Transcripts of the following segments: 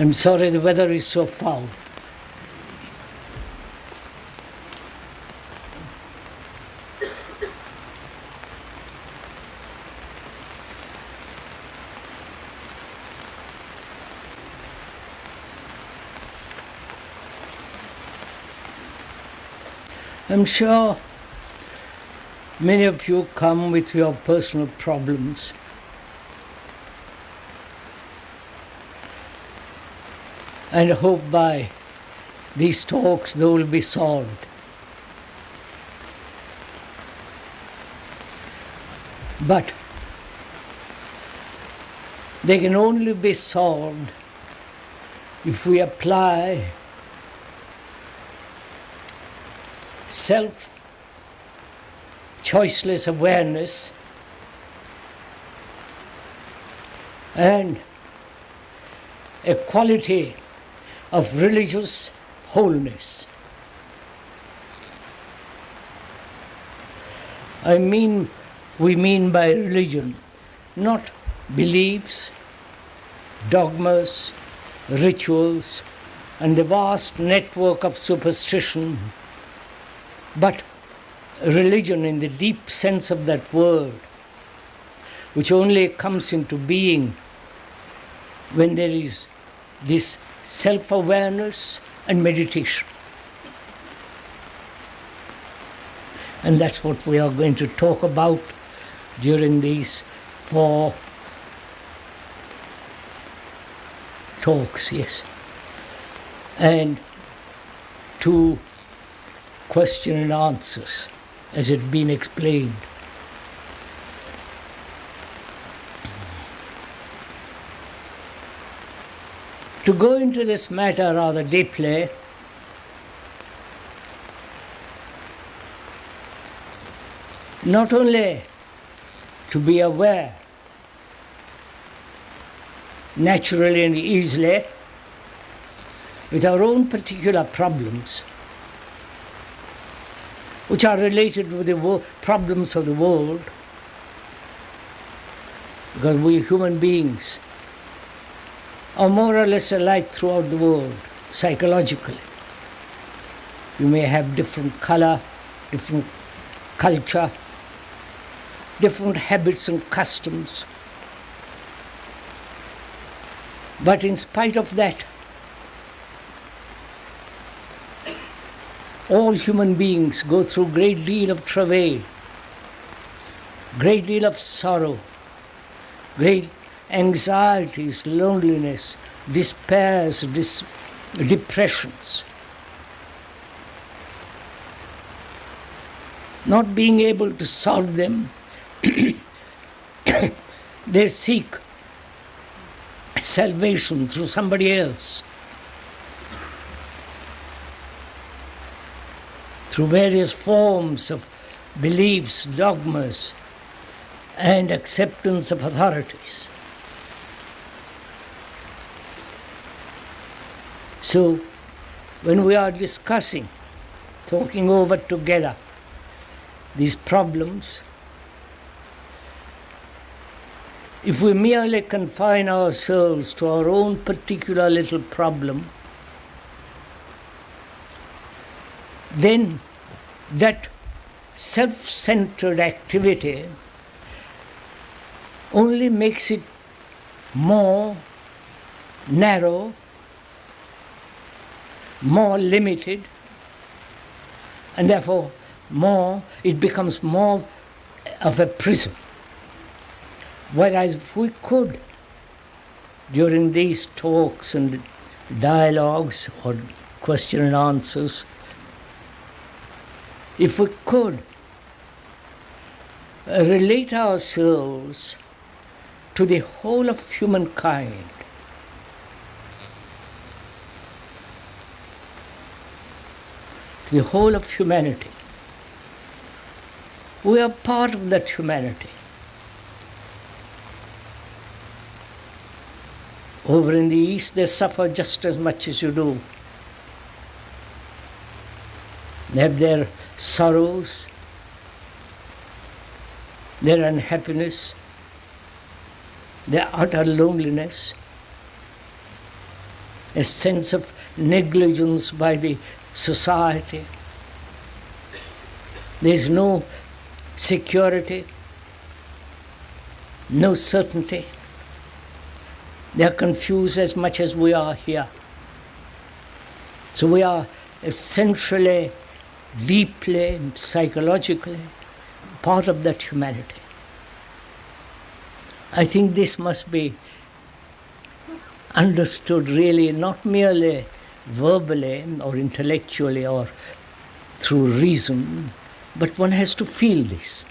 I'm sorry the weather is so foul. I'm sure many of you come with your personal problems. And hope by these talks they will be solved. But they can only be solved if we apply self-choiceless awareness and a quality of religious wholeness. We mean by religion not beliefs, dogmas, rituals, and the vast network of superstition, but religion in the deep sense of that word, which only comes into being when there is this self-awareness and meditation. And that's what we are going to talk about during these 4 talks, yes. And 2 question and answers, as it been explained. To go into this matter rather deeply, not only to be aware naturally and easily with our own particular problems, which are related with the problems of the world, because we human beings are more or less alike throughout the world, psychologically. You may have different color, different culture, different habits and customs. But in spite of that, all human beings go through a great deal of travail, great deal of sorrow, great anxieties, loneliness, despairs, depressions. Not being able to solve them, they seek salvation through somebody else, through various forms of beliefs, dogmas, and acceptance of authorities. So, when we are discussing, talking over together these problems, if we merely confine ourselves to our own particular little problem, then that self-centered activity only makes it more narrow, more limited, and therefore it becomes more of a prison. Whereas if we could, during these talks and dialogues or question and answers, if we could relate ourselves to the whole of humankind, to the whole of humanity, we are part of that humanity. Over in the East, they suffer just as much as you do. They have their sorrows, their unhappiness, their utter loneliness. a sense of negligence by the society. There is no security, no certainty. They are confused as much as we are here. So we are essentially, deeply, psychologically part of that humanity. I think this must be understood really not merely verbally or intellectually or through reason, but one has to feel this.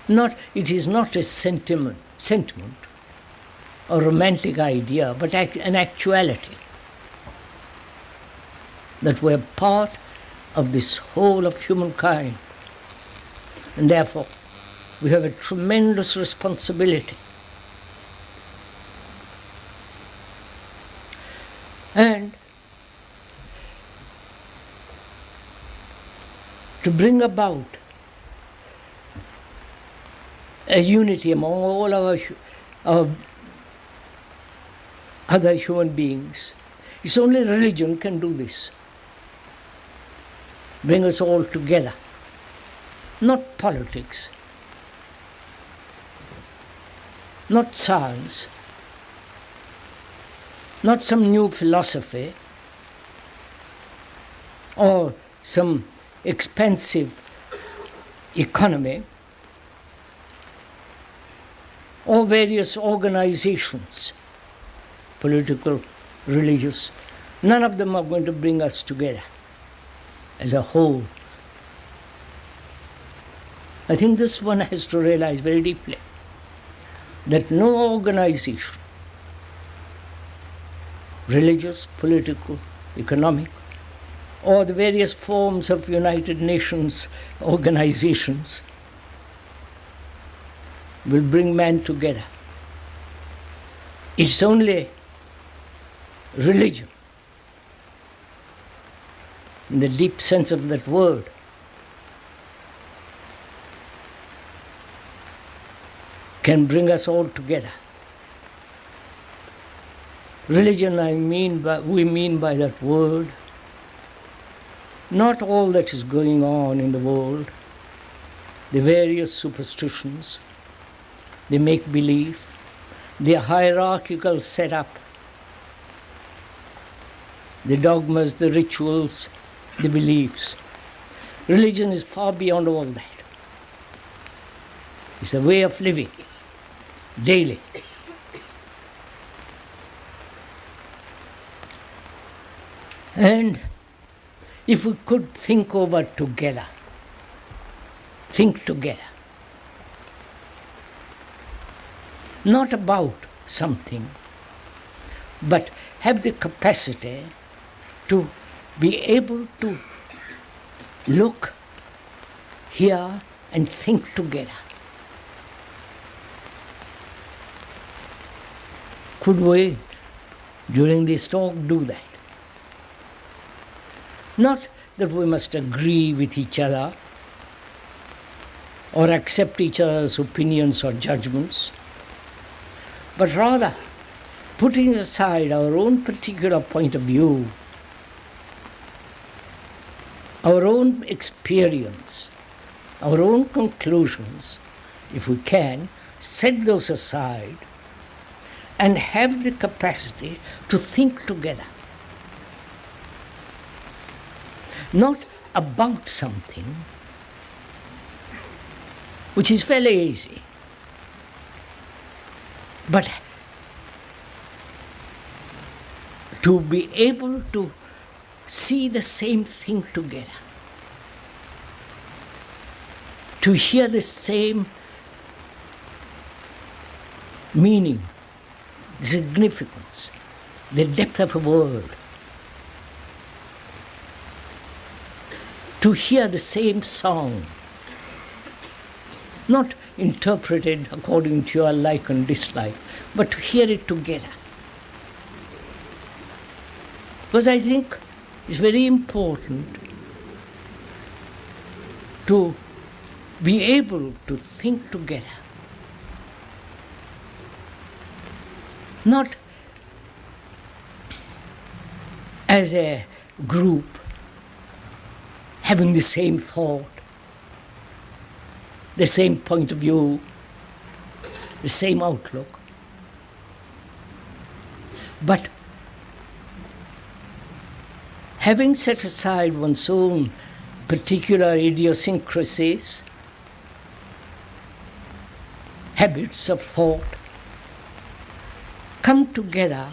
It is not a sentiment or romantic idea, but an actuality. That we are part of this whole of humankind. And therefore, we have a tremendous responsibility. And to bring about a unity among all our other human beings. It's only religion can do this. Bring us all together. Not politics, not science, not some new philosophy or some expensive economy or various organizations, political, religious. None of them are going to bring us together as a whole. I think this one has to realize very deeply that no organization, religious, political, economic, or the various forms of United Nations organizations will bring man together. It's only religion, in the deep sense of that word, can bring us all together. Religion, we mean by that word, not all that is going on in the world, the various superstitions, the make-believe, the hierarchical setup, the dogmas, the rituals, the beliefs. Religion is far beyond all that. It's a way of living, daily. And if we could think together, not about something, but have the capacity to be able to look, hear, and think together. Could we, during this talk, do that? Not that we must agree with each other or accept each other's opinions or judgments, but rather putting aside our own particular point of view, our own experience, our own conclusions, if we can, set those aside and have the capacity to think together. Not about something, which is fairly easy, but to be able to see the same thing together, to hear the same meaning, the significance, the depth of a word, to hear the same song, not interpreted according to your like and dislike, but to hear it together. Because I think it's very important to be able to think together. Not as a group, having the same thought, the same point of view, the same outlook. But having set aside one's own particular idiosyncrasies, habits of thought, come together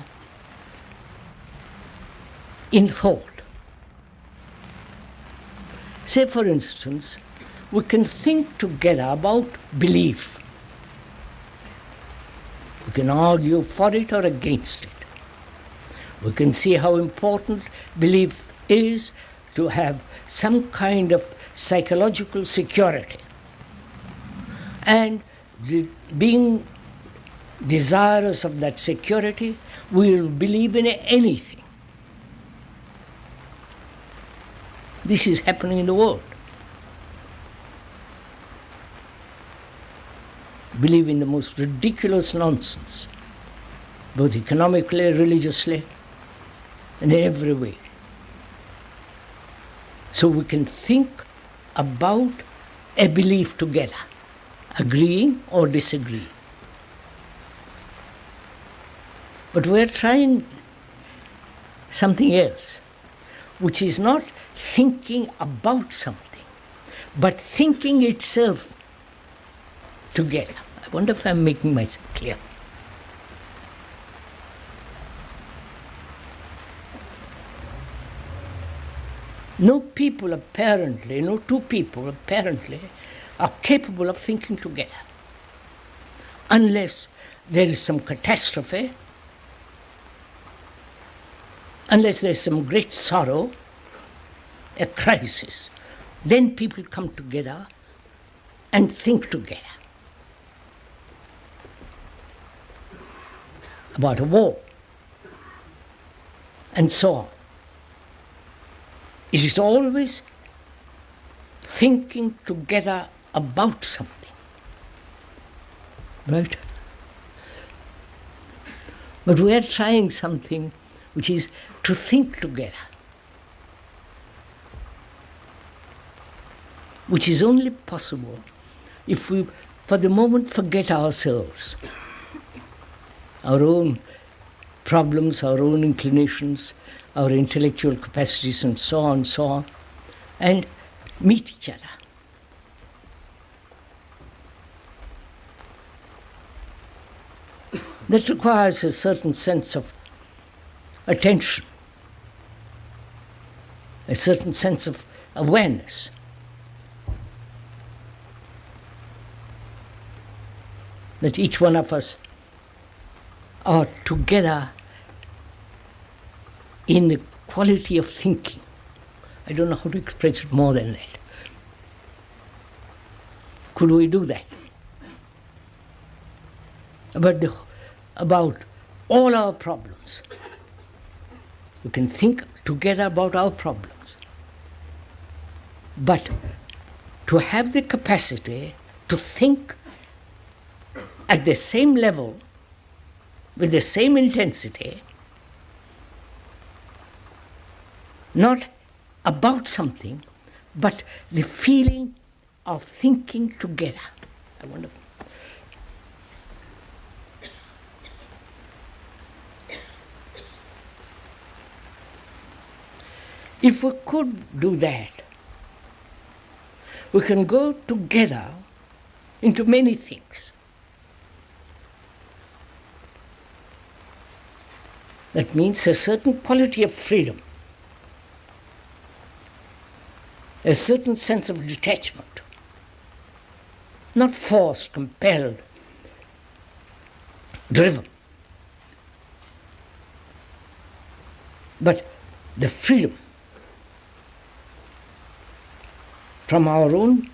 in thought. Say, for instance, we can think together about belief. We can argue for it or against it. We can see how important belief is to have some kind of psychological security. And being desirous of that security, we will believe in anything. This is happening in the world. Believe in the most ridiculous nonsense, both economically, religiously, and in every way. So we can think about a belief together, agreeing or disagreeing. But we're trying something else, which is not thinking about something, but thinking itself together. I wonder if I'm making myself clear. No two people apparently are capable of thinking together, unless there is some catastrophe, unless there is some great sorrow, a crisis. Then people come together and think together about a war, and so on. It is always thinking together about something, right? But we are trying something which is to think together, which is only possible if we, for the moment, forget ourselves, our own problems, our own inclinations, our intellectual capacities, and so on, and meet each other. That requires a certain sense of attention, a certain sense of awareness. That each one of us are together in the quality of thinking. I don't know how to express it more than that. Could we do that? About all our problems. We can think together about our problems. But to have the capacity to think at the same level, with the same intensity, not about something, but the feeling of thinking together. I wonder. If we could do that, we can go together into many things. That means a certain quality of freedom, a certain sense of detachment, not forced, compelled, driven, but the freedom from our own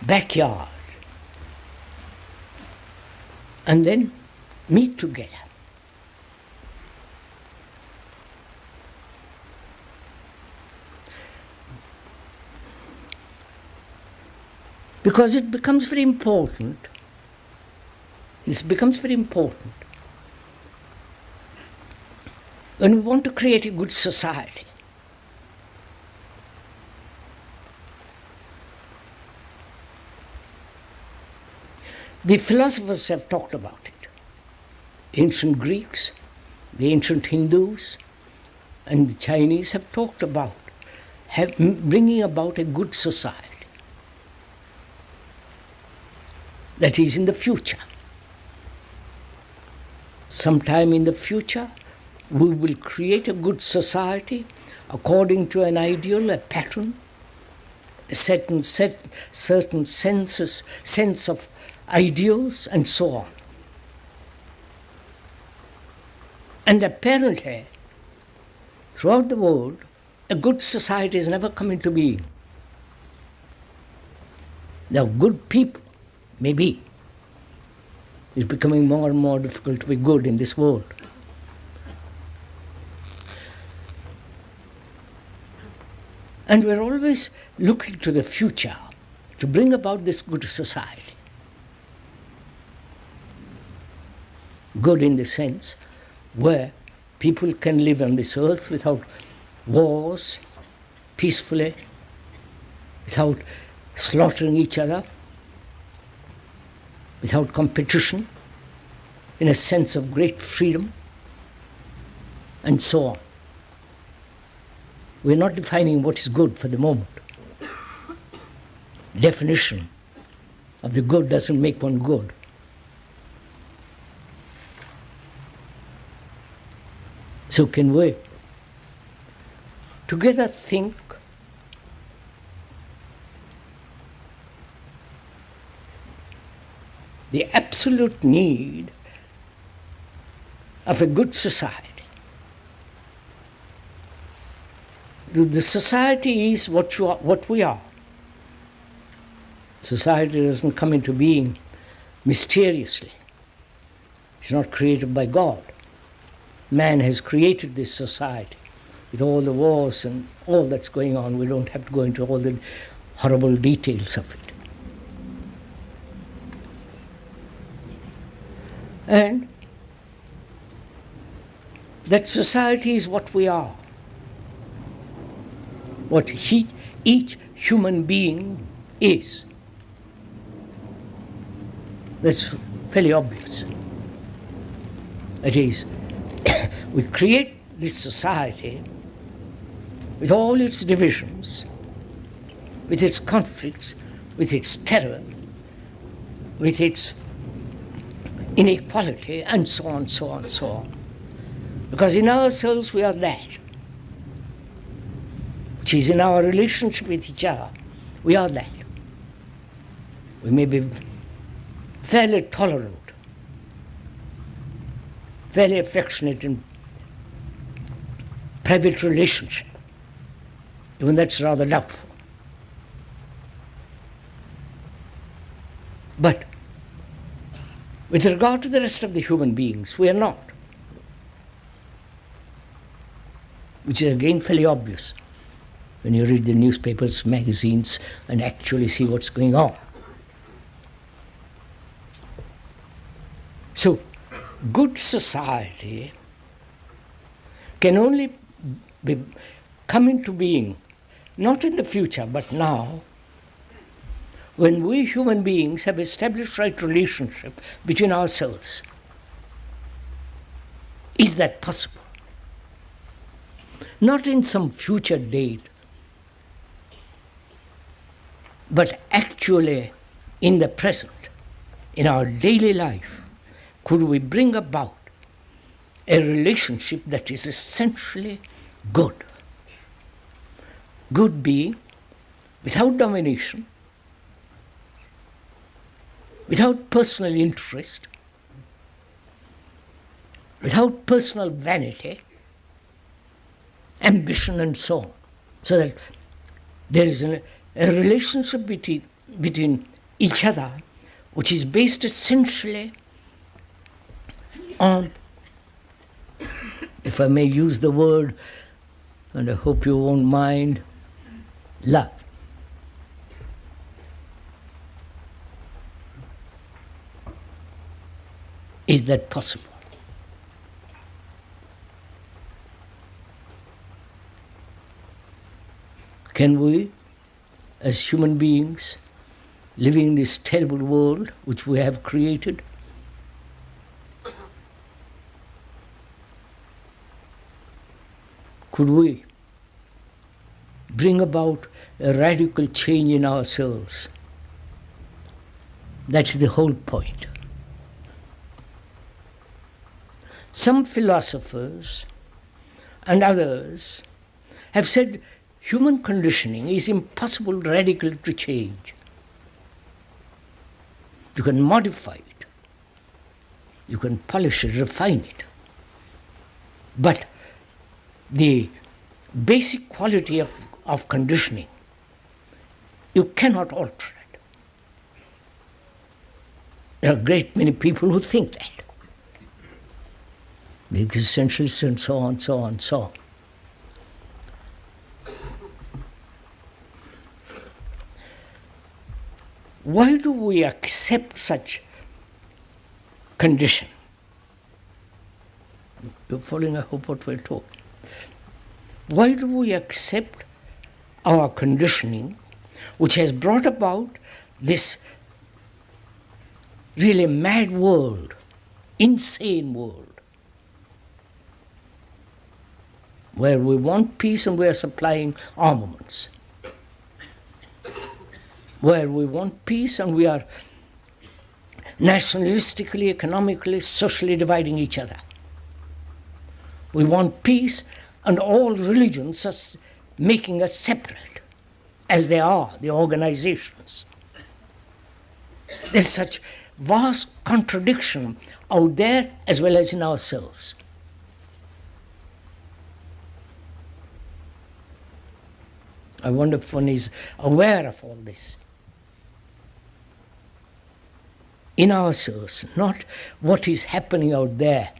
backyard, and then meet together. Because it becomes very important, When we want to create a good society, the philosophers have talked about it. Ancient Greeks, the ancient Hindus, and the Chinese have talked about bringing about a good society. That is in the future. Sometime in the future, we will create a good society according to an ideal, a pattern, a certain sense of ideals, and so on. And apparently, throughout the world, a good society has never come into being. There are good people, maybe. It's becoming more and more difficult to be good in this world. And we're always looking to the future to bring about this good society. Good in the sense where people can live on this earth without wars, peacefully, without slaughtering each other, without competition, in a sense of great freedom, and so on. We're not defining what is good for the moment. Definition of the good doesn't make one good. So can we together think the absolute need of a good society? The society is what we are. Society doesn't come into being mysteriously. It's not created by God. Man has created this society with all the wars and all that's going on. We don't have to go into all the horrible details of it. And that society is what we are. What each human being is. That's fairly obvious. That is, we create this society with all its divisions, with its conflicts, with its terror, with its inequality, and so on, so on, so on. Because in ourselves we are that. Which is in our relationship with each other, we are that. We may be fairly tolerant, fairly affectionate in private relationship. Even that's rather doubtful. But with regard to the rest of the human beings, we are not. Which is again fairly obvious when you read the newspapers, magazines, and actually see what's going on. So, good society can only come into being, not in the future, but now, when we human beings have established right relationship between ourselves. Is that possible? Not in some future date, but actually in the present, in our daily life, could we bring about a relationship that is essentially good? Good being without domination, without personal interest, without personal vanity, ambition, and so on. So that there is a relationship between each other which is based essentially on, if I may use the word, and I hope you won't mind, love. Is that possible? Can we, as human beings, living in this terrible world which we have created, could we bring about a radical change in ourselves? That's the whole point. Some philosophers and others have said human conditioning is impossible radically to change. You can modify it, you can polish it, refine it, but the basic quality of conditioning, you cannot alter it. There are a great many people who think that. The existentialists and so on, so on, so on. Why do we accept such condition? You're following, I hope, what we're talking. Why do we accept our conditioning, which has brought about this really mad world, insane world, where we want peace and we are supplying armaments, where we want peace and we are nationalistically, economically, socially dividing each other. We want peace and all religions are making us separate, as they are, the organizations. There's such vast contradiction out there as well as in ourselves. I wonder if one is aware of all this. In ourselves, not what is happening out there.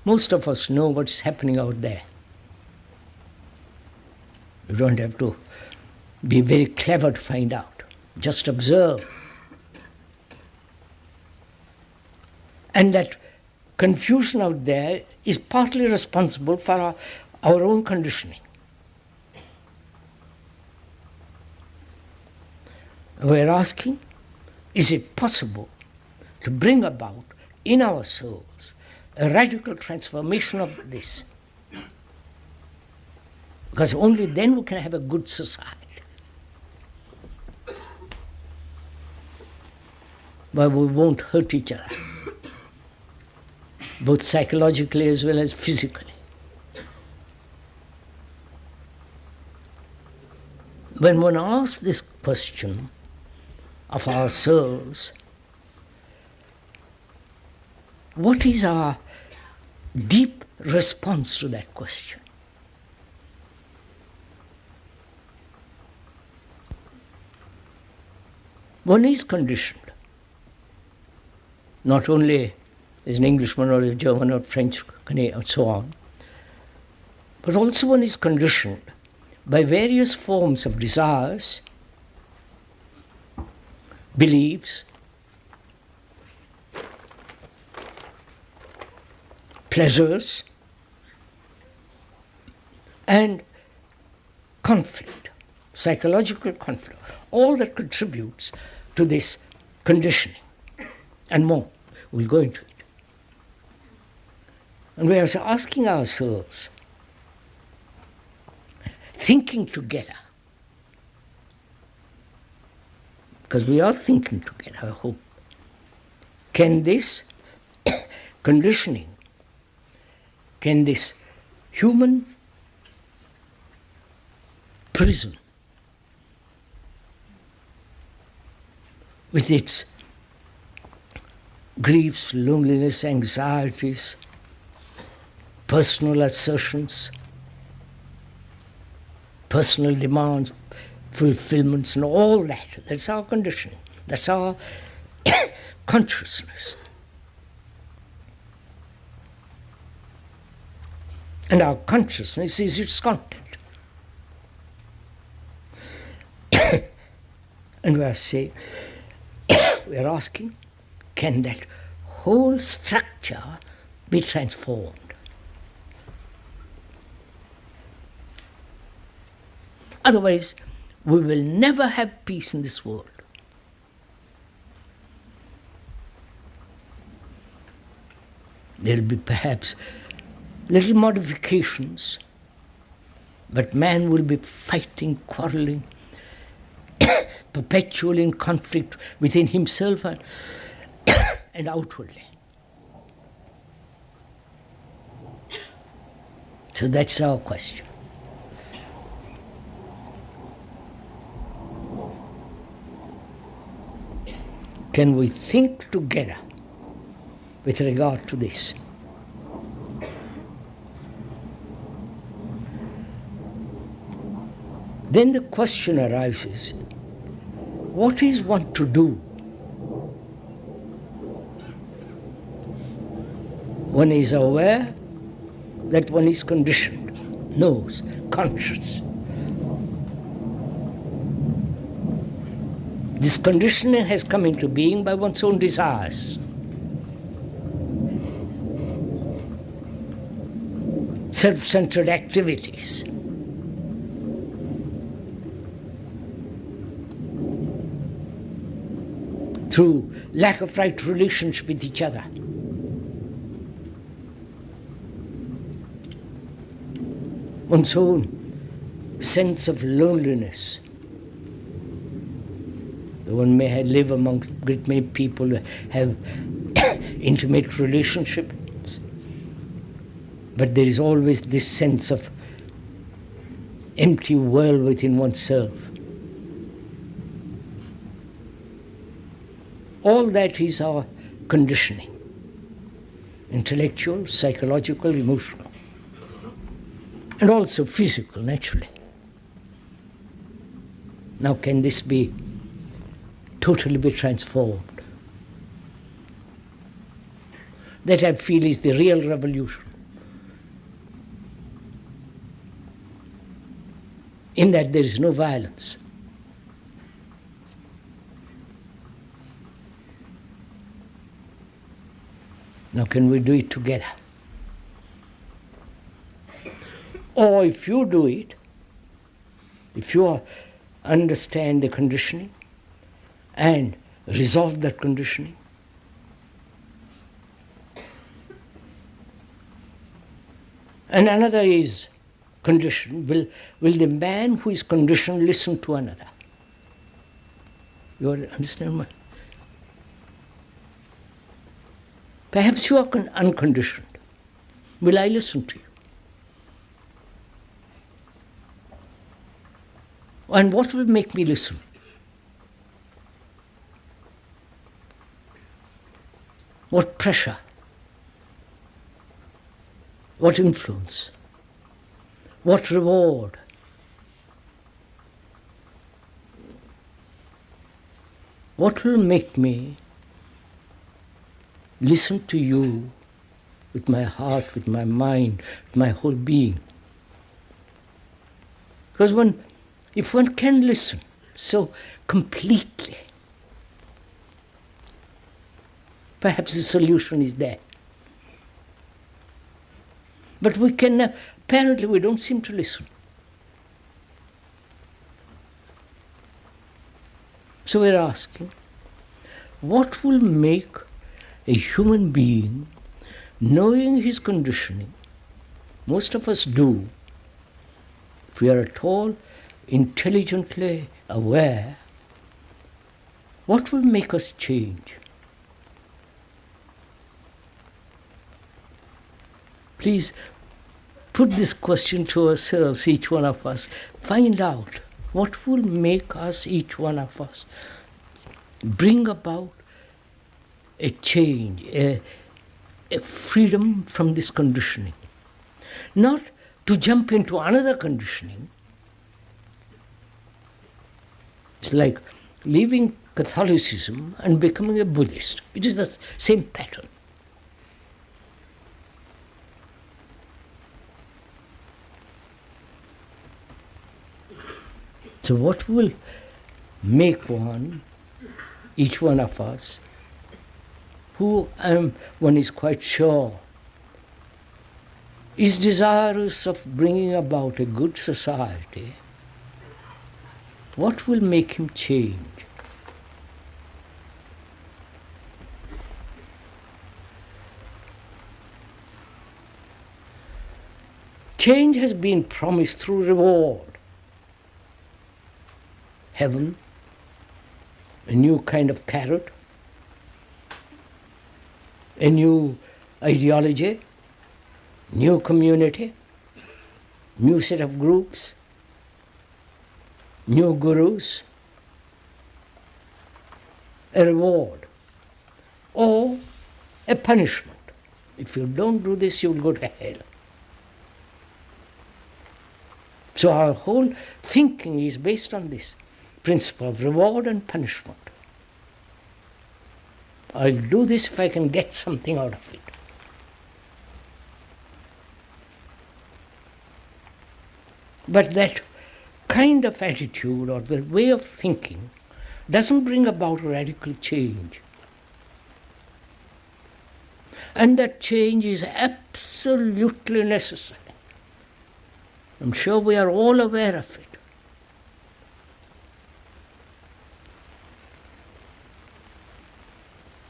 Most of us know what's happening out there. You don't have to be very clever to find out. Just observe. And that confusion out there is partly responsible for our own conditioning. We're asking, is it possible to bring about in our souls a radical transformation of this? Because only then we can have a good society, where we won't hurt each other, both psychologically as well as physically. When one asks this question of ourselves, what is our deep response to that question? One is conditioned, not only as an Englishman or a German or French and so on, but also one is conditioned by various forms of desires, beliefs, pleasures, and conflict, psychological conflict, all that contributes to this conditioning, and more. We'll go into it. And we are asking ourselves, thinking together, because we are thinking together, I hope, can this conditioning, can this human prison, with its griefs, loneliness, anxieties, personal assertions, personal demands, fulfillments, and all that, that's our conditioning, that's our consciousness. And our consciousness is its content. And we are saying, we are asking, can that whole structure be transformed? Otherwise, we will never have peace in this world. There will be perhaps little modifications, but man will be fighting, quarreling, perpetually in conflict within himself and outwardly. So that's our question. Can we think together with regard to this? Then the question arises, what is one to do? One is aware that one is conditioned, knows, conscious. This conditioning has come into being by one's own desires. Self-centered activities. Through lack of right relationship with each other. One's own sense of loneliness. One may live among a great many people who have intimate relationships, but there is always this sense of empty world within oneself. All that is our conditioning, intellectual, psychological, emotional, and also physical, naturally. Now, can this be totally be transformed? That I feel is the real revolution. In that there is no violence. Now can we do it together? Or if you do it, if you understand the conditioning and resolve that conditioning, and another is conditioned, will the man who is conditioned listen to another? You understand what? Perhaps you are unconditioned. Will I listen to you? And what will make me listen? What pressure? What influence? What reward? What will make me listen to you with my heart, with my mind, with my whole being? Because if one can listen so completely, perhaps the solution is there. But apparently we don't seem to listen. So we're asking, what will make a human being, knowing his conditioning, most of us do, if we are at all intelligently aware, what will make us change? Please put this question to ourselves, each one of us. Find out what will make us, each one of us, bring about a change, a freedom from this conditioning. Not to jump into another conditioning. It's like leaving Catholicism and becoming a Buddhist. It is the same pattern. So what will make each one of us, who one is quite sure is desirous of bringing about a good society, What will make him change? Change has been promised through reward. Heaven, a new kind of carrot, a new ideology, new community, new set of groups, new gurus, a reward, or a punishment. If you don't do this, you'll go to hell. So our whole thinking is based on this principle of reward and punishment. I'll do this if I can get something out of it. But that kind of attitude or the way of thinking doesn't bring about radical change. And that change is absolutely necessary. I'm sure we are all aware of it.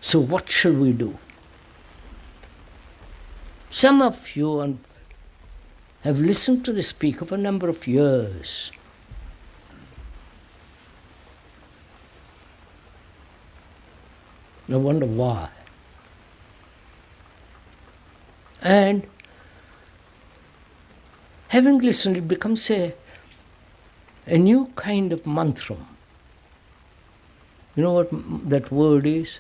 So what shall we do? Some of you have listened to the speaker for a number of years. I wonder why. And having listened, it becomes a new kind of mantra. You know what that word is?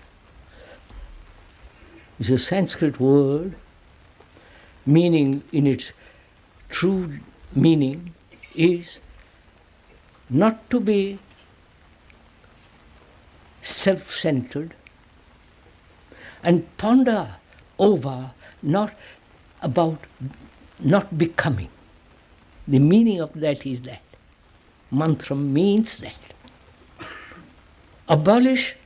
It's a Sanskrit word, meaning in its true meaning is not to be self-centered and ponder over not becoming. The meaning of that is that. Mantra means that. Abolish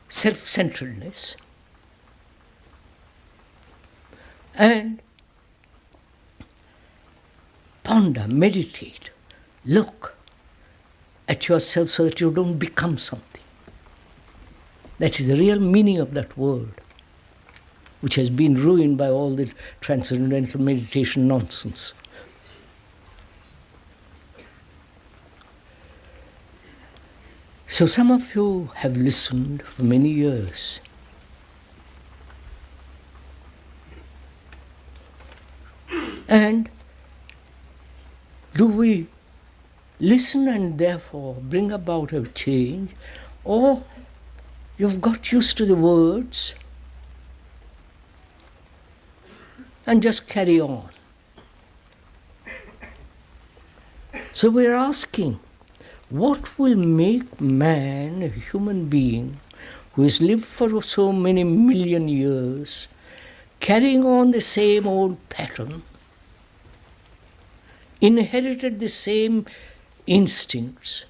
self-centeredness and ponder, meditate, look at yourself so that you don't become something. That is the real meaning of that word, which has been ruined by all the transcendental meditation nonsense. So some of you have listened for many years. And do we listen and therefore bring about a change, or you've got used to the words and just carry on? So we're asking, what will make man, a human being, who has lived for so many million years, carrying on the same old pattern, inherited the same instincts,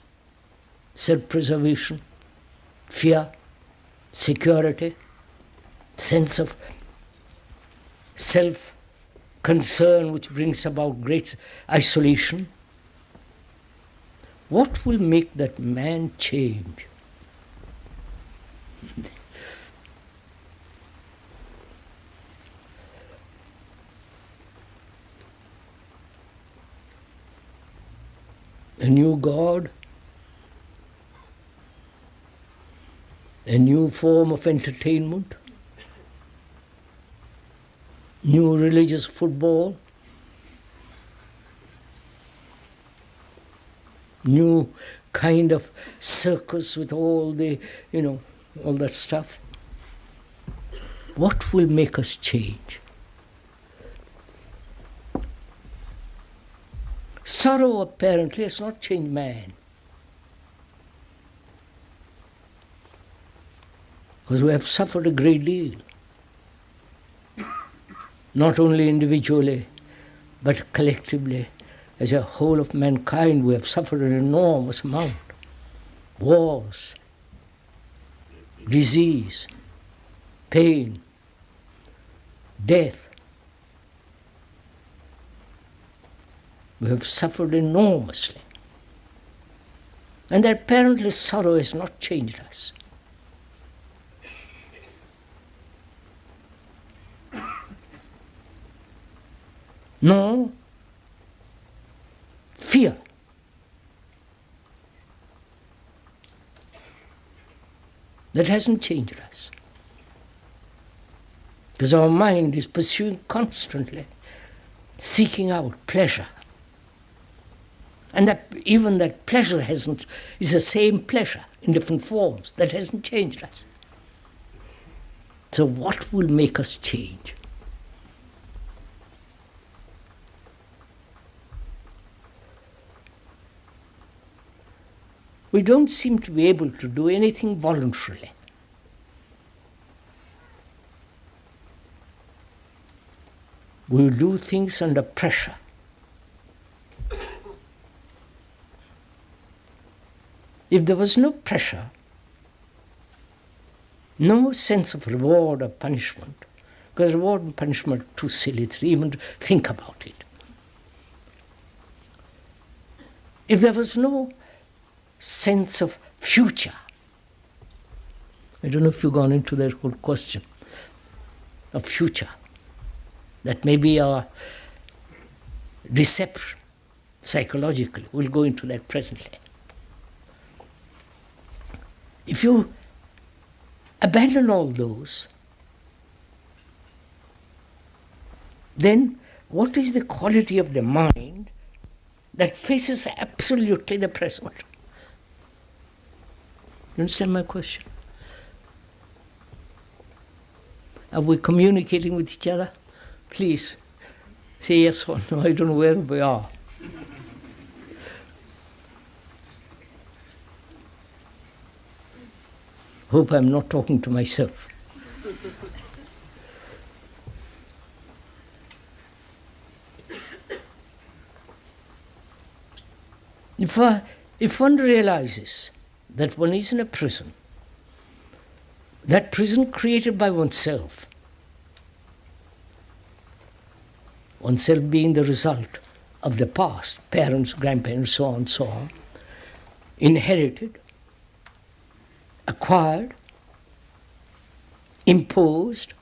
self-preservation, fear, security, sense of self-concern which brings about great isolation? What will make that man change? A new God, a new form of entertainment, new religious football, new kind of circus with all the, all that stuff. What will make us change? Sorrow apparently has not changed man. Because we have suffered a great deal. Not only individually, but collectively. As a whole of mankind, we have suffered an enormous amount. Wars, disease, pain, death. We have suffered enormously. And that parentless sorrow has not changed us. No fear. That hasn't changed us. Because our mind is pursuing constantly, seeking out pleasure. And that even that pleasure is the same pleasure in different forms. That hasn't changed us. So what will make us change? We don't seem to be able to do anything voluntarily. We do things under pressure. If there was no pressure, no sense of reward or punishment, because reward and punishment are too silly to even think about it. If there was no sense of future, I don't know if you've gone into that whole question of future. That may be our deception psychologically. We'll go into that presently. If you abandon all those, then what is the quality of the mind that faces absolutely the present? You understand my question? Are we communicating with each other? Please say yes or no. I don't know where we are. Hope I'm not talking to myself. If one realizes that one is in a prison, that prison created by oneself being the result of the past, parents, grandparents, so on, inherited, acquired, imposed.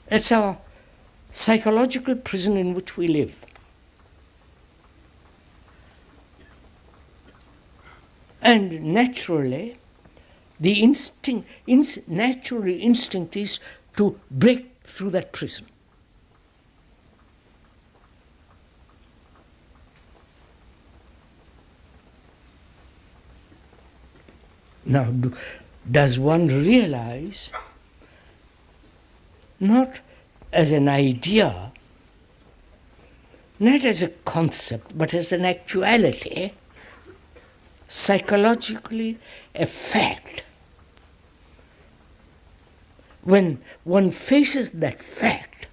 That's our psychological prison in which we live. And naturally, the natural instinct is to break through that prison. Now, does one realize, not as an idea, not as a concept, but as an actuality, psychologically a fact? When one faces that fact,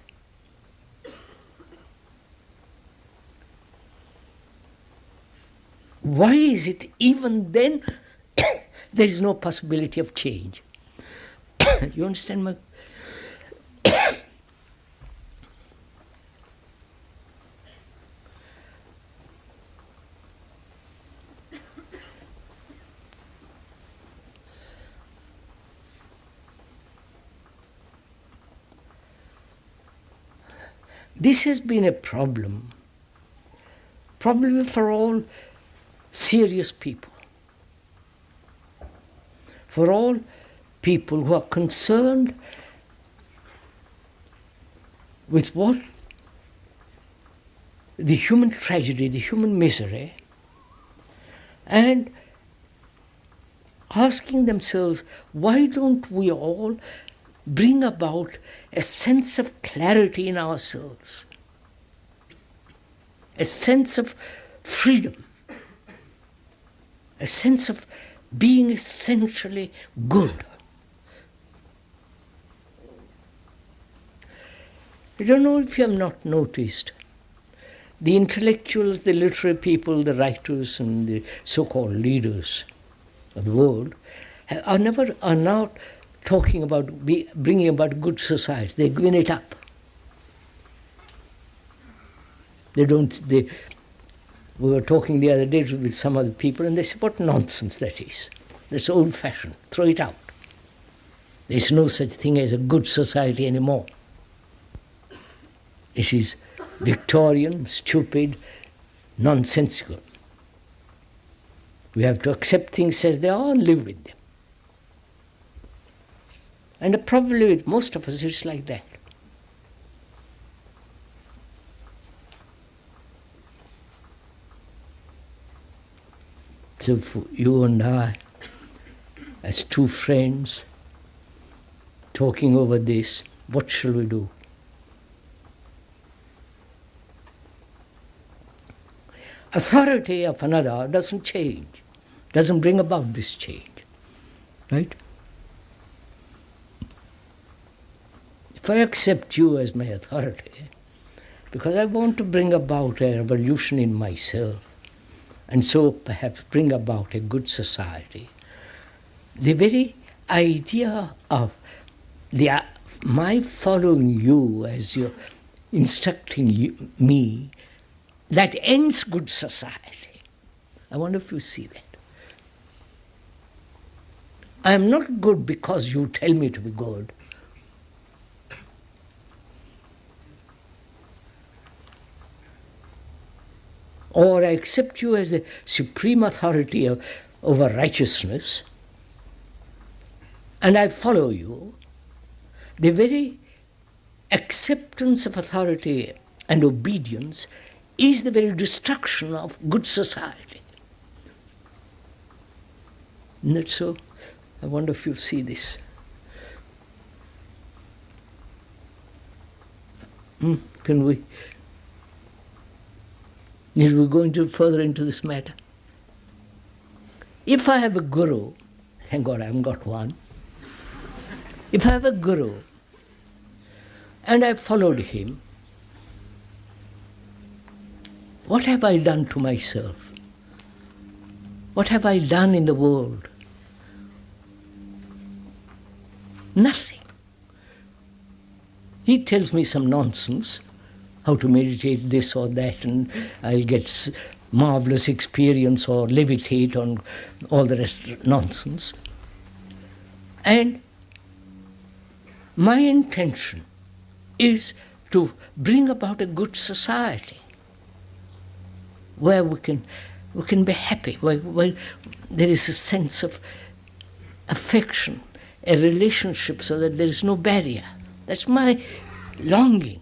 why is it even then there is no possibility of change? You understand my... This has been a problem, probably for all serious people, for all people who are concerned with what the human tragedy, the human misery, and asking themselves, why don't we all bring about a sense of clarity in ourselves, a sense of freedom, a sense of being essentially good. I don't know if you have not noticed, the intellectuals, the literary people, the writers, and the so-called leaders of the world are now talking about bringing about good society. They've given it up. We were talking the other day with some other people, and they said, what nonsense that is. That's old-fashioned. Throw it out. There's no such thing as a good society anymore. This is Victorian, stupid, nonsensical. We have to accept things as they are and live with them. And probably with most of us it's like that. So for you and I, as two friends, talking over this, what shall we do? Authority of another doesn't change, doesn't bring about this change, right? If I accept you as my authority, because I want to bring about a revolution in myself, and so perhaps bring about a good society, the very idea of my following you as you're instructing me, that ends good society. I wonder if you see that. I am not good because you tell me to be good. Or I accept you as the supreme authority over righteousness, and I follow you. The very acceptance of authority and obedience is the very destruction of good society. Isn't that so? I wonder if you see this. Can we? Need we go further into this matter? If I have a guru, thank God I haven't got one. If I have a guru and I followed him, what have I done to myself? What have I done in the world? Nothing. He tells me some nonsense, how to meditate this or that, and I'll get marvelous experience or levitate on all the rest nonsense. And my intention is to bring about a good society where we can be happy, where there is a sense of affection, a relationship, so that there is no barrier. That's my longing.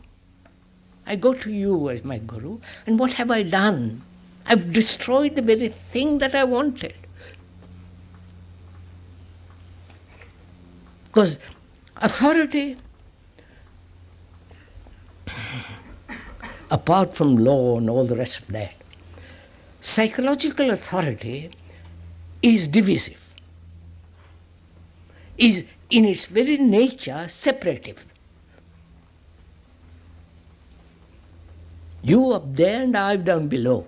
I go to you as my guru, and what have I done? I've destroyed the very thing that I wanted. Because authority, apart from law and all the rest of that, psychological authority is divisive, is in its very nature separative. You up there and I down below.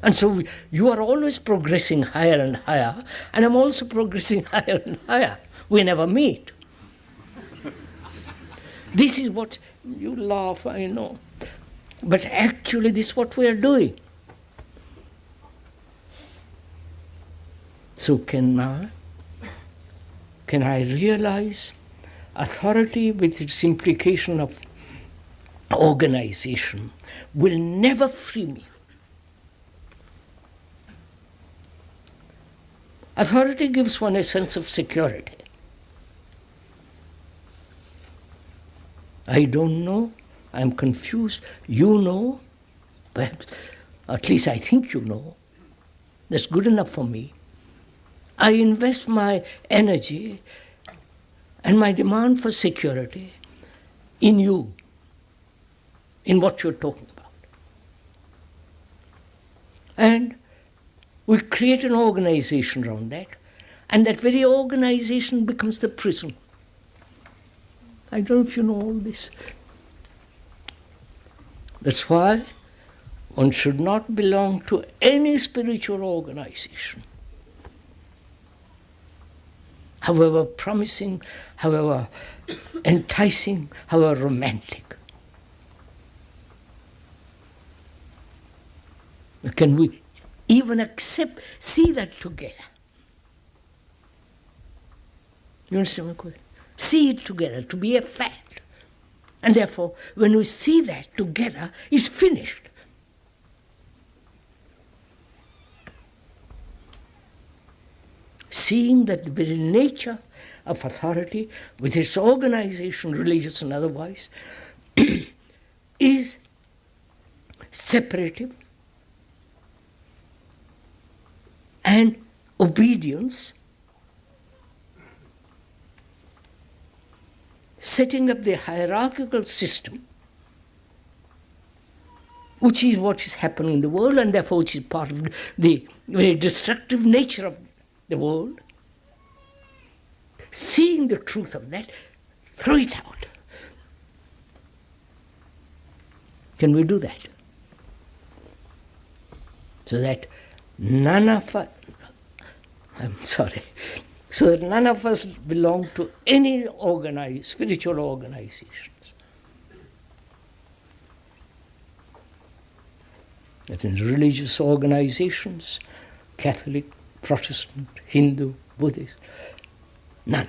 And so you are always progressing higher and higher, and I'm also progressing higher and higher. We never meet. This is what you laugh, I know. But actually this is what we are doing. So can I realize authority with its implication of organization will never free me. Authority gives one a sense of security. I don't know, I'm confused, you know, perhaps, at least I think you know. That's good enough for me. I invest my energy and my demand for security in you, in what you're talking about. And we create an organization around that, and that very organization becomes the prison. I don't know if you know all this. That's why one should not belong to any spiritual organization, however promising, however enticing, however romantic. Can we even see that together? You understand my question? See it together, to be a fact. And therefore, when we see that together, it's finished. Seeing that the very nature of authority, with its organization, religious and otherwise, is separative, and obedience, setting up the hierarchical system, which is what is happening in the world, and therefore which is part of the very destructive nature of the world. Seeing the truth of that, throw it out. Can we do that? So that none of us, so that none of us belong to any spiritual organizations. That in religious organizations, Catholic, Protestant, Hindu, Buddhist, none.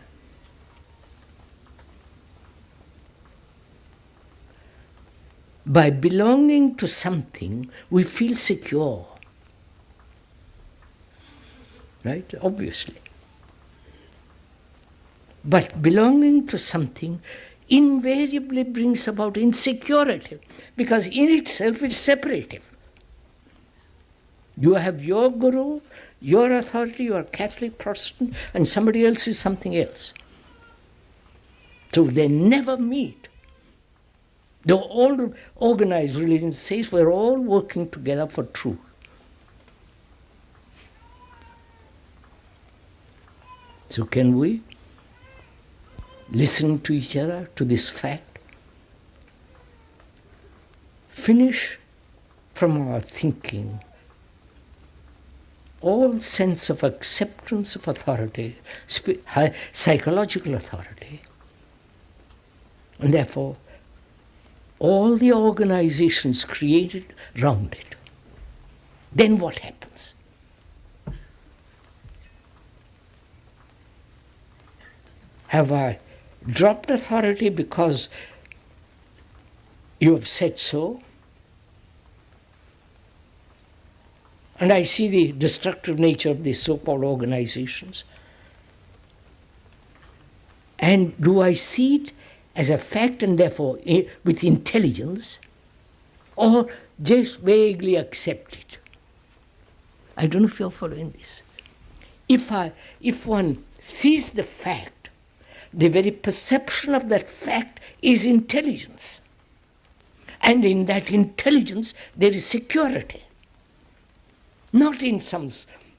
By belonging to something, we feel secure. Right? Obviously. But belonging to something invariably brings about insecurity, because in itself it's separative. You have your guru, your authority, you are Catholic, Protestant, and somebody else is something else. So they never meet. The all organized religion says we're all working together for truth. So can we listen to each other, to this fact, finish from our thinking all sense of acceptance of authority, psychological authority, and therefore all the organizations created around it. Then what happens? Have I dropped authority because you have said so? And I see the destructive nature of these so-called organizations. And do I see it as a fact and therefore with intelligence, or just vaguely accept it? I don't know if you're following this. If one sees the fact, the very perception of that fact is intelligence. And in that intelligence there is security. Not in some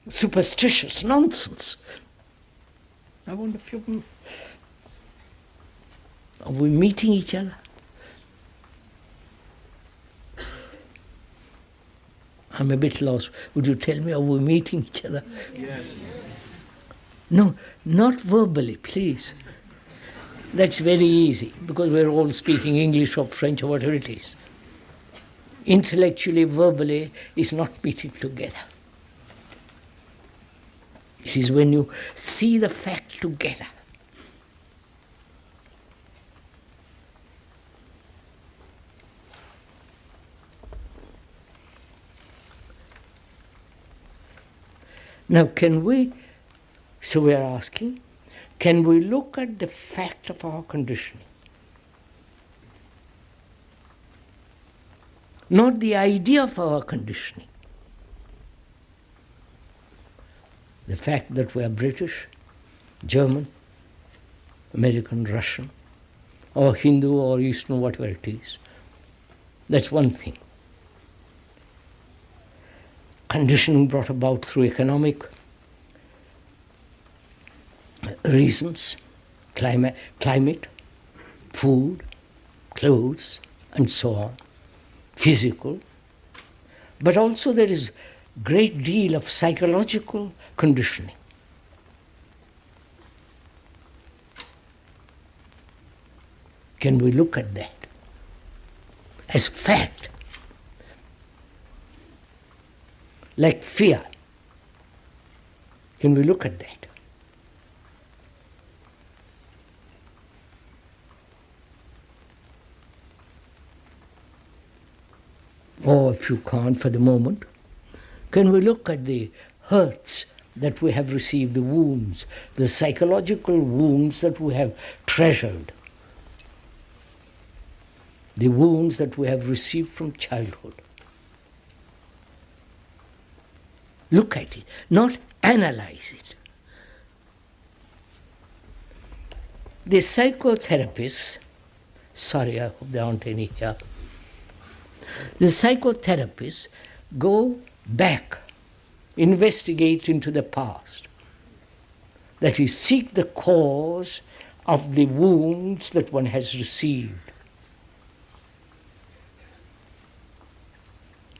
superstitious nonsense. I wonder if are we meeting each other? I'm a bit lost. Would you tell me, are we meeting each other? Yes. No, not verbally, please. That's very easy, because we're all speaking English or French or whatever it is. Intellectually, verbally, is not meeting together. It is when you see the fact together. Now, so we are asking, can we look at the fact of our conditioning? Not the idea of our conditioning. The fact that we are British, German, American, Russian, or Hindu or Eastern, whatever it is. That's one thing. Conditioning brought about through economic reasons, climate, food, clothes, and so on. Physical, but also there is great deal of psychological conditioning. Can we look at that as fact? like fear. Can we look at that? Or if you can't for the moment, can we look at the hurts that we have received, the wounds, the psychological wounds that we have treasured, the wounds that we have received from childhood. Look at it, not analyze it. The psychotherapists, sorry, I hope there aren't any here. The psychotherapists go back, investigate into the past. That is, seek the cause of the wounds that one has received.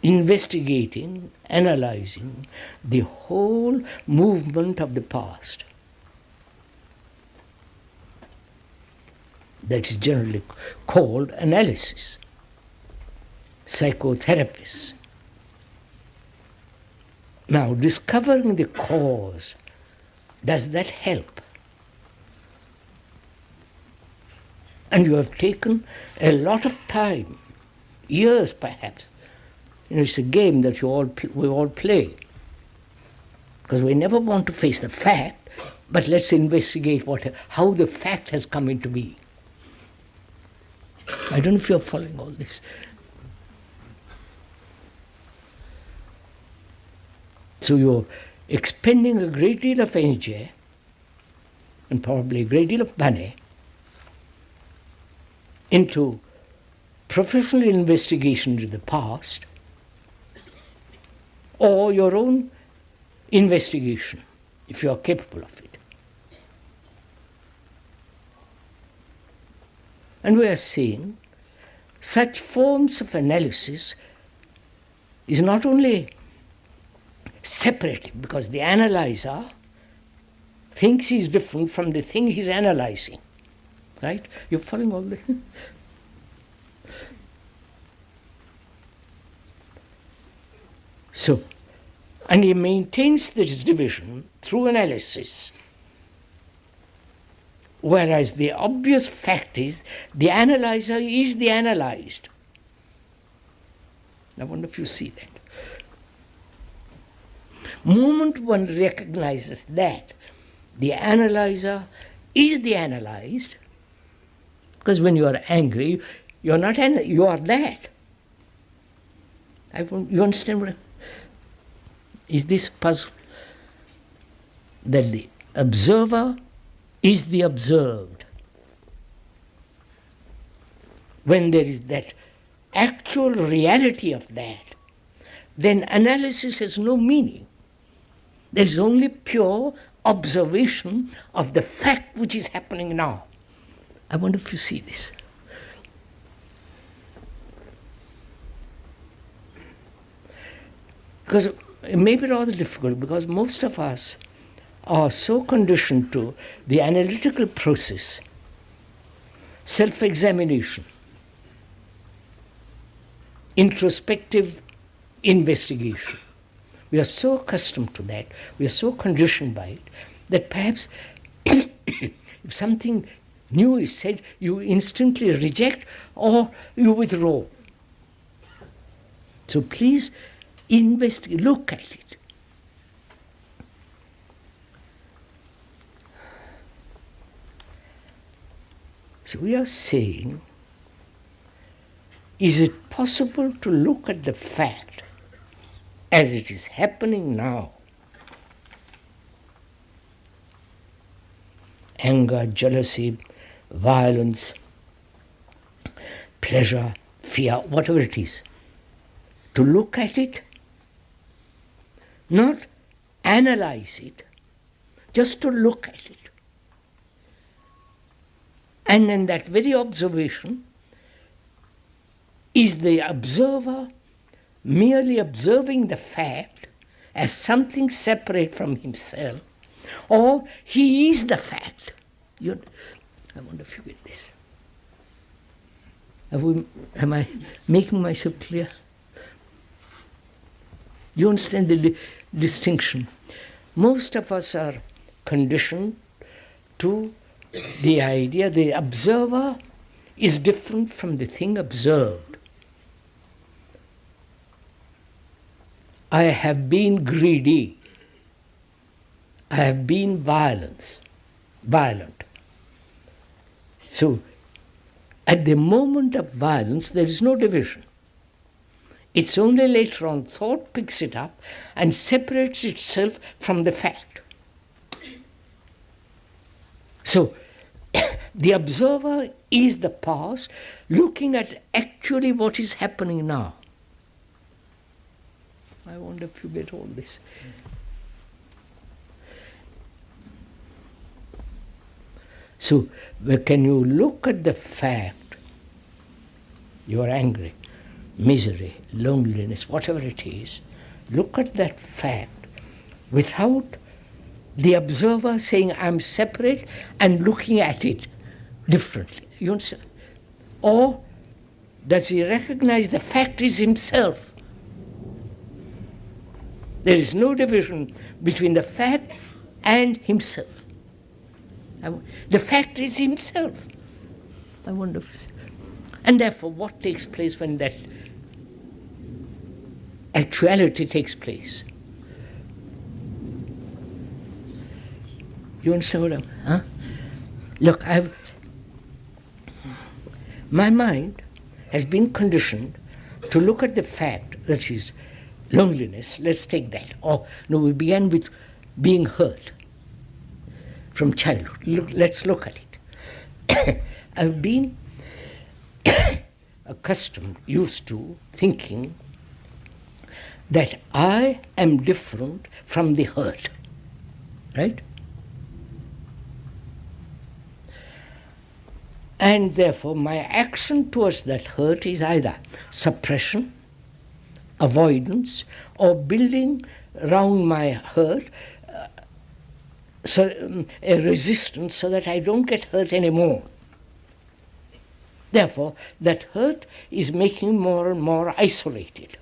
Investigating, analyzing the whole movement of the past. That is generally called analysis. Psychotherapists. Now, discovering the cause, does that help? And you have taken a lot of time, years perhaps. It's a game that we all play. Because we never want to face the fact, but let's investigate how the fact has come into being. I don't know if you're following all this. So you're expending a great deal of energy and probably a great deal of money into professional investigation into the past or your own investigation, if you are capable of it. And we are saying such forms of analysis is not only separative, because the analyzer thinks he's different from the thing he's analyzing. Right? You're following all this? So, and he maintains this division through analysis. Whereas the obvious fact is the analyzer is the analyzed. I wonder if you see that. Moment one recognizes that the analyzer is the analyzed, because when you are angry, you are not you are that. You understand? Is this puzzle? That the observer is the observed. When there is that actual reality of that, then analysis has no meaning. There is only pure observation of the fact which is happening now. I wonder if you see this. Because it may be rather difficult, because most of us are so conditioned to the analytical process, self-examination, introspective investigation. We are so accustomed to that, we are so conditioned by it, that perhaps if something new is said, you instantly reject or you withdraw. So please investigate, look at it. So we are saying, is it possible to look at the fact as it is happening now? Anger, jealousy, violence, pleasure, fear, whatever it is. To look at it, not analyze it, just to look at it. And in that very observation, is the observer merely observing the fact as something separate from himself, or he is the fact? I wonder if you get this. Am I making myself clear? You understand the distinction? Most of us are conditioned to the idea the observer is different from the thing observed. I have been greedy. I have been violent. So, at the moment of violence, there is no division. It's only later on thought picks it up and separates itself from the fact. So, the observer is the past looking at actually what is happening now. I wonder if you get all this. So, can you look at the fact, you are angry, misery, loneliness, whatever it is, look at that fact without the observer saying I'm separate and looking at it differently. You understand? Or does he recognize the fact is himself? There is no division between the fact and himself. The fact is himself. I wonder if... And therefore, what takes place when that actuality takes place? You understand what huh? Look, my mind has been conditioned to look at the fact that is loneliness. Let's take that. Or no, we began with being hurt from childhood. Let's look at it. I've been accustomed, used to thinking that I am different from the hurt, right? And therefore my action towards that hurt is either suppression, avoidance, or building around my hurt a resistance so that I don't get hurt anymore. Therefore, that hurt is making more and more isolated,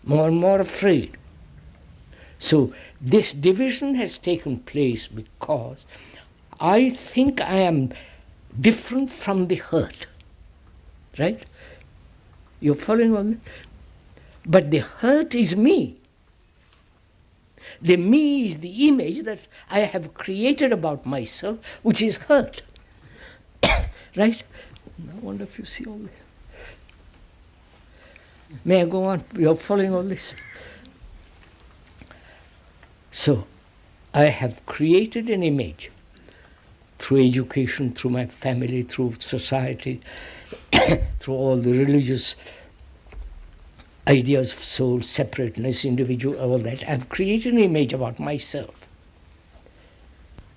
more and more afraid. So this division has taken place because I think I am different from the hurt, right? You're following on me? But the hurt is me. The me is the image that I have created about myself, which is hurt. Right? I wonder if you see all this. May I go on? You're following all this? So, I have created an image through education, through my family, through society, through all the religious ideas of soul, separateness, individual, all that. I've created an image about myself.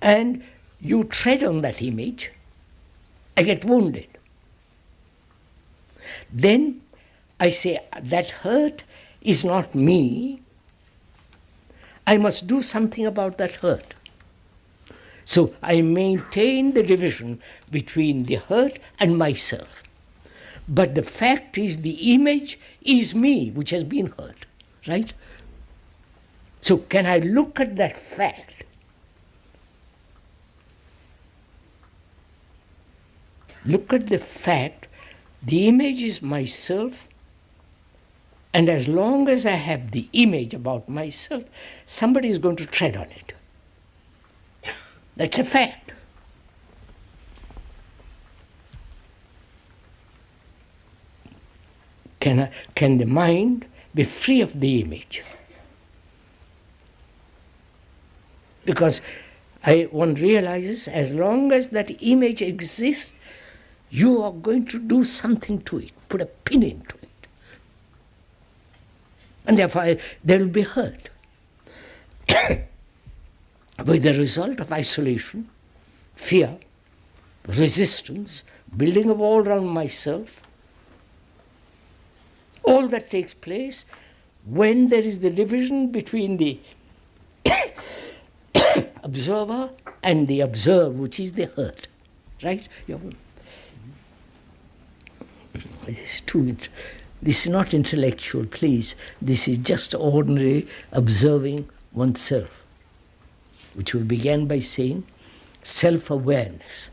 And you tread on that image, I get wounded. Then I say, that hurt is not me. I must do something about that hurt. So I maintain the division between the hurt and myself. But the fact is, the image is me, which has been hurt, right? So can I look at that fact? Look at the fact, the image is myself, and as long as I have the image about myself, somebody is going to tread on it. That's a fact. Can the mind be free of the image? Because one realizes as long as that image exists, you are going to do something to it, put a pin into it. And therefore there will be hurt. With the result of isolation, fear, resistance, building a wall around myself, all that takes place when there is the division between the observer and the observed, which is the hurt. Right? This is too This is not intellectual, please. This is just ordinary observing oneself, which we began by saying self-awareness.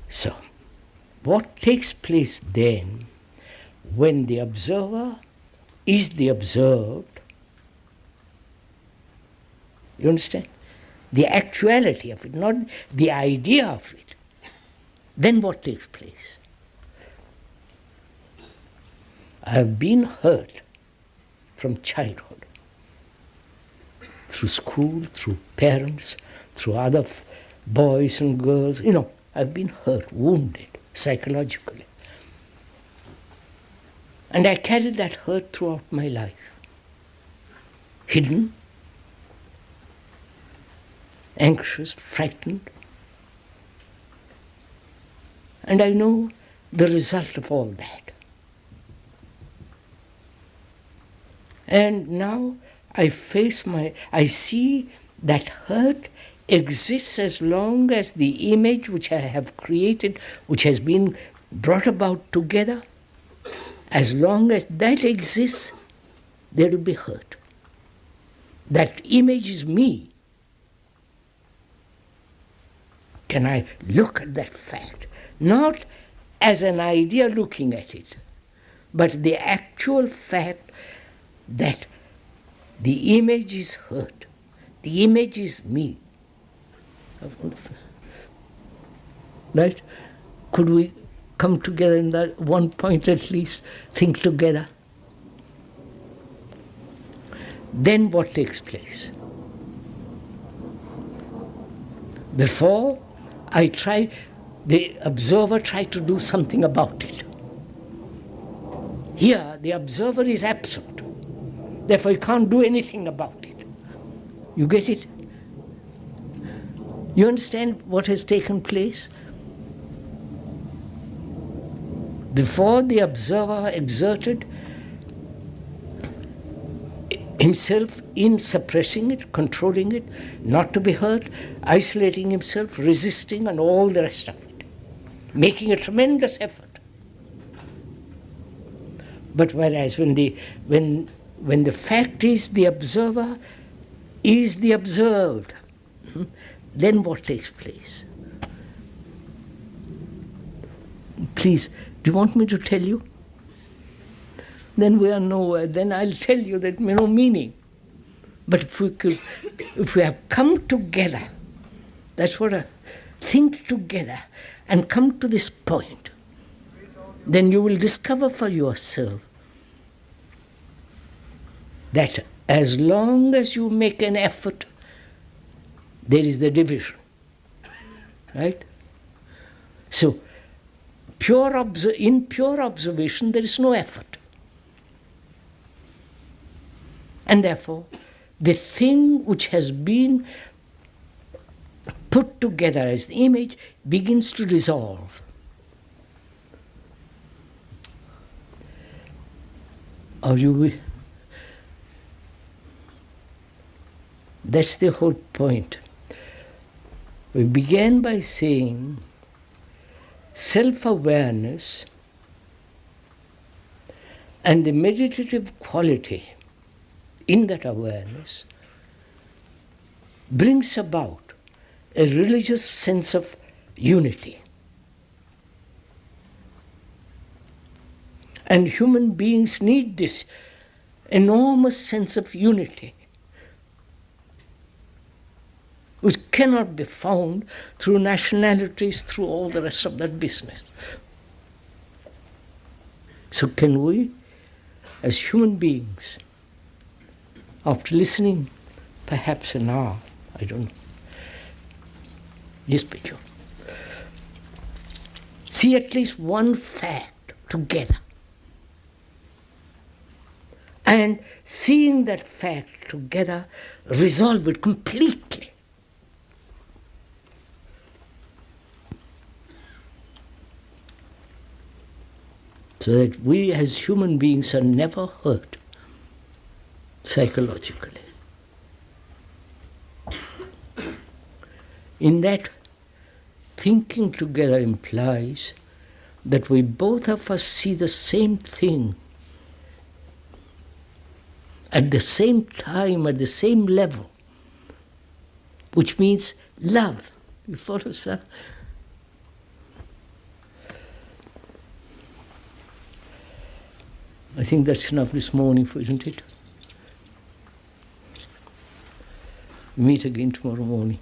So, what takes place then when the observer is the observed? You understand? The actuality of it, not the idea of it. Then what takes place? I have been hurt from childhood, through school, through parents, through other boys and girls. I've been hurt, wounded psychologically. And I carried that hurt throughout my life, hidden, anxious, frightened. And I know the result of all that. And now I see that hurt exists as long as the image which I have created, which has been brought about together, as long as that exists, there will be hurt. That image is me. Can I look at that fact? Not as an idea looking at it, but the actual fact that the image is hurt. The image is me. Right? Could we come together in that one point at least, think together? Then what takes place? Before the observer tried to do something about it. Here, the observer is absent. Therefore, he can't do anything about it. You get it? You understand what has taken place? Before, the observer exerted himself in suppressing it, controlling it, not to be hurt, isolating himself, resisting, and all the rest of it, making a tremendous effort. But whereas when the fact is the observer is the observed, then what takes place? Please, do you want me to tell you? Then we are nowhere. Then I'll tell you that no meaning. But if we have come together, that's what I think together, and come to this point, then you will discover for yourself that as long as you make an effort, there is the division. Right? So, in pure observation, there is no effort. And therefore, the thing which has been put together as the image begins to dissolve. Are you with? That's the whole point. We began by saying self-awareness and the meditative quality in that awareness brings about a religious sense of unity. And human beings need this enormous sense of unity, which cannot be found through nationalities, through all the rest of that business. So can we, as human beings, after listening perhaps an hour, I don't know, yes, Pichu, see at least one fact together, and seeing that fact together, resolve it completely. So that we as human beings are never hurt psychologically. In that thinking together implies that we both of us see the same thing at the same time, at the same level, which means love. You follow, sir? I think that's enough this morning, isn't it? We meet again tomorrow morning.